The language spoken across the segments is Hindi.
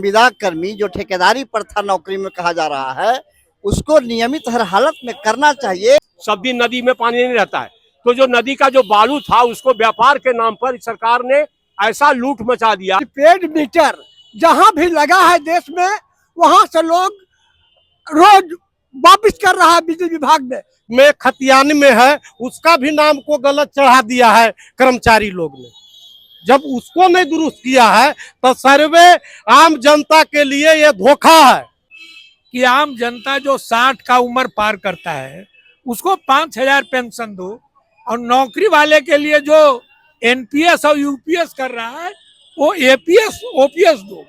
संविदा कर्मी जो ठेकेदारी प्रथा नौकरी में कहा जा रहा है, उसको नियमित हर हालत में करना चाहिए। सब दिन नदी में पानी नहीं रहता है, तो जो नदी का जो बालू था उसको व्यापार के नाम पर सरकार ने ऐसा लूट मचा दिया। पेड मीटर जहां भी लगा है देश में, वहां से लोग रोज वापिस कर रहा है बिजली विभाग में खतियान में है, उसका भी नाम को गलत चढ़ा दिया है कर्मचारी लोग ने। जब उसको नहीं दुरुस्त किया है तो सर्वे आम जनता के लिए ये धोखा है कि आम जनता जो 60 का उम्र पार करता है उसको 5,000 पेंशन दो, और नौकरी वाले के लिए जो एनपीएस और यूपीएस कर रहा है वो एपीएस ओपीएस दो,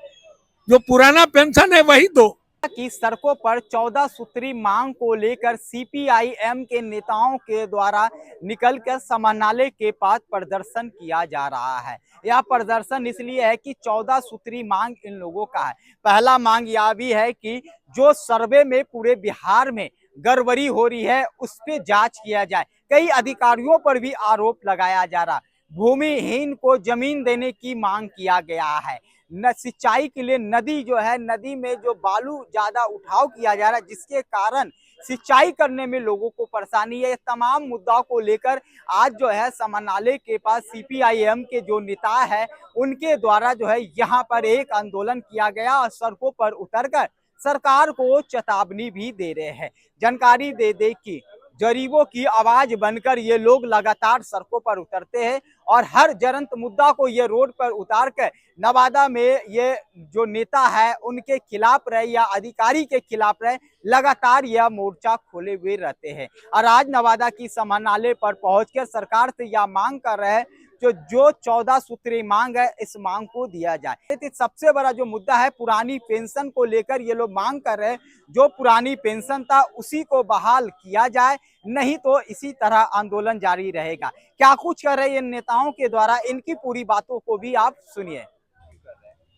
जो पुराना पेंशन है वही दो। की सड़कों पर 14 सूत्री मांग को लेकर सीपीआईएम के नेताओं के द्वारा निकलकर समाहरणालय के पास प्रदर्शन किया जा रहा है। यह प्रदर्शन इसलिए है कि 14 सूत्री मांग इन लोगों का है। पहला मांग यह भी है कि जो सर्वे में पूरे बिहार में गड़बड़ी हो रही है उस पर जांच किया जाए। कई अधिकारियों पर भी आरोप लगाया जा रहा। भूमिहीन को जमीन देने की मांग किया गया है। न सिंचाई के लिए नदी जो है, नदी में जो बालू ज्यादा उठाव किया जा रहा है जिसके कारण सिंचाई करने में लोगों को परेशानी है। तमाम मुद्दाओं को लेकर आज जो है समाहरणालय के पास सीपीआईएम के जो नेता है उनके द्वारा जो है यहाँ पर एक आंदोलन किया गया और सड़कों पर उतरकर सरकार को चेतावनी भी दे रहे हैं। जानकारी दे कि गरीबों की आवाज बनकर ये लोग लगातार सड़कों पर उतरते हैं और हर ज्वलंत मुद्दा को ये रोड पर उतार कर नवादा में ये जो नेता है उनके खिलाफ रहे या अधिकारी के खिलाफ रहे, लगातार यह मोर्चा खोले हुए रहते हैं। और आज नवादा की समाहरणालय पर पहुंचकर सरकार से यह मांग कर रहे हैं जो 14 सूत्री मांग है इस मांग को दिया जाए। सबसे बड़ा जो मुद्दा है पुरानी पेंशन को लेकर ये लोग मांग कर रहे हैं, जो पुरानी पेंशन था उसी को बहाल किया जाए, नहीं तो इसी तरह आंदोलन जारी रहेगा। क्या कुछ कर रहे हैं इन नेताओं के द्वारा, इनकी पूरी बातों को भी आप सुनिए।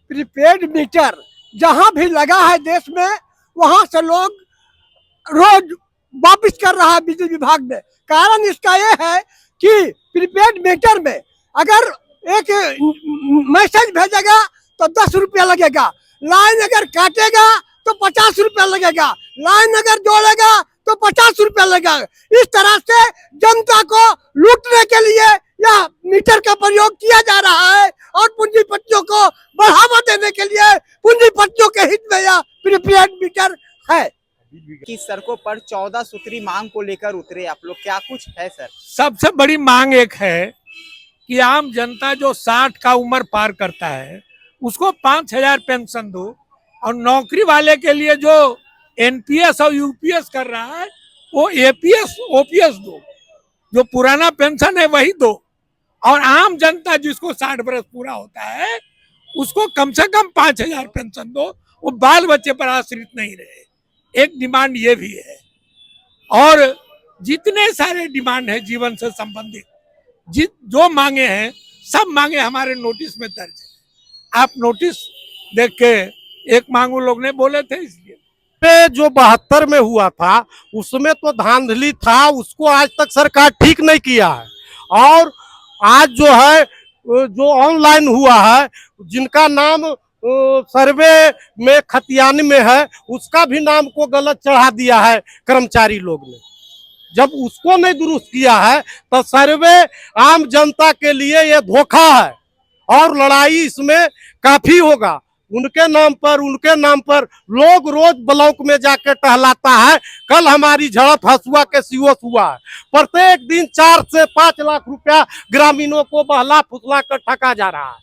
प्रीपेड मीटर जहां भी लगा है देश में, वहां से लोग रोज वापिस कर रहा है बिजली विभाग में। कारण इसका यह है कि प्रीपेड मीटर में अगर एक मैसेज भेजेगा तो 10 रुपया लगेगा, लाइन अगर काटेगा तो 50 रुपया लगेगा, लाइन अगर जोड़ेगा तो 50 रुपया लगेगा। इस तरह से जनता को लूटने के लिए यह मीटर का प्रयोग किया जा रहा है और पूंजीपतियों को बढ़ावा देने के लिए पूंजीपतियों के हित में यह प्रीपेड मीटर है। कि सड़कों पर 14 सूत्री मांग को लेकर उतरे आप लोग, क्या कुछ है सर? सबसे बड़ी मांग एक है कि आम जनता जो 60 का उम्र पार करता है उसको 5,000 पेंशन दो, और नौकरी वाले के लिए जो एनपीएस और यूपीएस कर रहा है वो एपीएस ओपीएस दो, जो पुराना पेंशन है वही दो। और आम जनता जिसको 60 बरस पूरा होता है उसको कम से कम 5,000 पेंशन दो, वो बाल बच्चे पर आश्रित नहीं रहे। एक डिमांड ये भी है, और जितने सारे डिमांड है जीवन से संबंधित जो मांगे हैं सब मांगे हमारे नोटिस में दर्ज है। आप नोटिस देख के, एक मांग लोग ने बोले थे इसलिए जो 72 में हुआ था उसमें तो धांधली था, उसको आज तक सरकार ठीक नहीं किया है। और आज जो है जो ऑनलाइन हुआ है, जिनका नाम सर्वे में खतियान में है, उसका भी नाम को गलत चढ़ा दिया है कर्मचारी लोग ने। जब उसको नहीं दुरुस्त किया है तो सर्वे आम जनता के लिए ये धोखा है और लड़ाई इसमें काफी होगा। उनके नाम पर लोग रोज ब्लॉक में जाके टहलाता है। कल हमारी झड़प हसुआ के सीओस हुआ है। प्रत्येक दिन 4 से 5 लाख रुपया ग्रामीणों को बहला फुसला कर ठगा जा रहा है।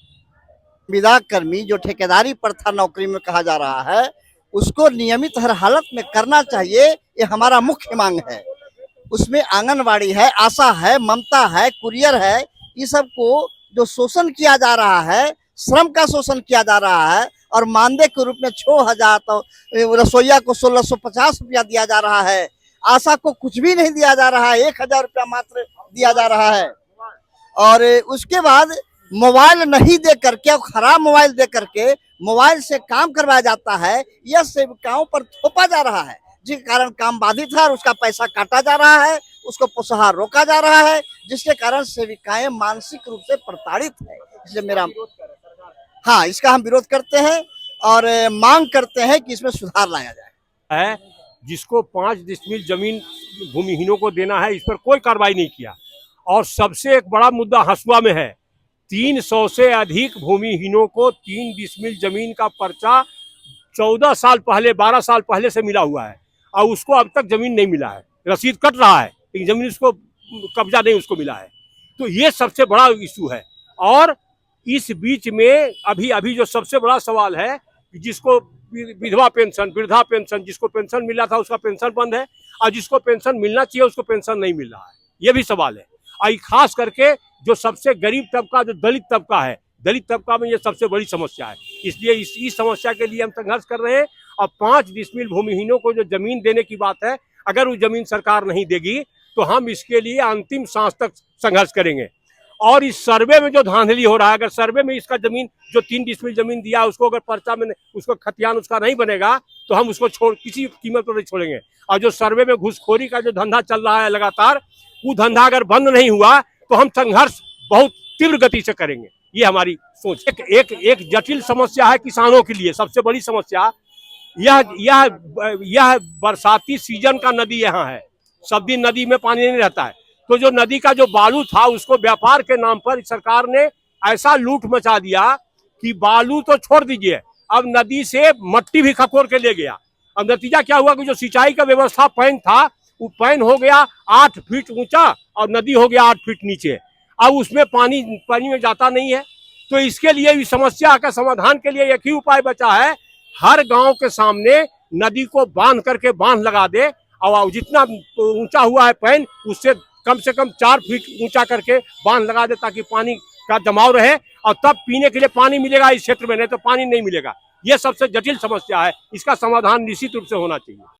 संविदा कर्मी जो ठेकेदारी प्रथा नौकरी में कहा जा रहा है, उसको नियमित हर हालत में करना चाहिए, ये हमारा मुख्य मांग है। उसमें आंगनवाड़ी है, आशा है, ममता है, कुरियर है, ये सब को जो शोषण किया जा रहा है, श्रम का शोषण किया जा रहा है और मानदेय के रूप में 6,000, तो रसोईया को 1650 रुपया दिया जा रहा है। आशा को कुछ भी नहीं दिया जा रहा है, 1,000 रुपया मात्र दिया जा रहा है। और उसके बाद मोबाइल नहीं दे करके, खराब मोबाइल दे करके मोबाइल से काम करवाया जाता है। यह सेविकाओं पर थोपा जा रहा है, जिसके कारण काम बाधित है और उसका पैसा काटा जा रहा है, उसको प्रोत्साहन रोका जा रहा है, जिसके कारण सेविकाएं मानसिक रूप से प्रताड़ित है। इसलिए मेरा इसका हम विरोध करते हैं। और मांग करते हैं कि इसमें सुधार लाया जाए। है जिसको 5 डिसमिल जमीन भूमिहीनों को देना है, इस पर कोई कार्रवाई नहीं किया। और सबसे एक बड़ा मुद्दा हसुआ में है, 300 से अधिक भूमिहीनों को 3 डिसमिल जमीन का पर्चा 14 साल पहले 12 साल पहले से मिला हुआ है और उसको अब तक जमीन नहीं मिला है। रसीद कट रहा है लेकिन जमीन उसको कब्जा नहीं उसको मिला है। तो ये सबसे बड़ा इशू है। और इस बीच में अभी जो सबसे बड़ा सवाल है, जिसको विधवा पेंशन, वृद्धा पेंशन, जिसको पेंशन मिला था उसका पेंशन बंद है और जिसको पेंशन मिलना चाहिए उसको पेंशन नहीं मिल रहा है। ये भी सवाल है। और खास करके जो सबसे गरीब तबका, जो दलित तबका है, दलित तबका में ये सबसे बड़ी समस्या है। इसलिए इस समस्या के लिए हम संघर्ष कर रहे हैं। और 5 डिसमिल भूमिहीनों को जो जमीन देने की बात है, अगर वो जमीन सरकार नहीं देगी तो हम इसके लिए अंतिम सांस तक संघर्ष करेंगे। और इस सर्वे में जो धांधली हो रहा है, अगर सर्वे में इसका जमीन जो 3 डिसमिल जमीन दिया उसको अगर पर्चा में उसको खतियान उसका नहीं बनेगा तो हम उसको किसी कीमत पर नहीं छोड़ेंगे। और जो सर्वे में घूसखोरी का जो धंधा चल रहा है लगातार, वो धंधा अगर बंद नहीं हुआ तो हम संघर्ष बहुत तीव्र गति से करेंगे। ये हमारी सोच। एक जटिल समस्या है किसानों के लिए। सबसे बड़ी समस्या यह बरसाती सीजन का नदी यहाँ है। सब दिन नदी में पानी नहीं रहता है, तो जो नदी का जो बालू था उसको व्यापार के नाम पर सरकार ने ऐसा लूट मचा दिया कि बालू तो छोड़ दीजिए, अब नदी से मट्टी भी खकोर के ले गया। अब नतीजा क्या हुआ कि जो सिंचाई का व्यवस्था पैन था, वो पैन हो गया 8 फीट ऊंचा और नदी हो गया 8 फीट नीचे। अब उसमें पानी में जाता नहीं है। तो इसके लिए इस समस्या का समाधान के लिए एक ही उपाय बचा है, हर गांव के सामने नदी को बांध करके बांध लगा दे और जितना ऊंचा हुआ है पैन उससे कम से कम 4 फीट ऊंचा करके बांध लगा दे, ताकि पानी का जमाव रहे और तब पीने के लिए पानी मिलेगा इस क्षेत्र में, नहीं तो पानी नहीं मिलेगा। यह सबसे जटिल समस्या है, इसका समाधान निश्चित रूप से होना चाहिए।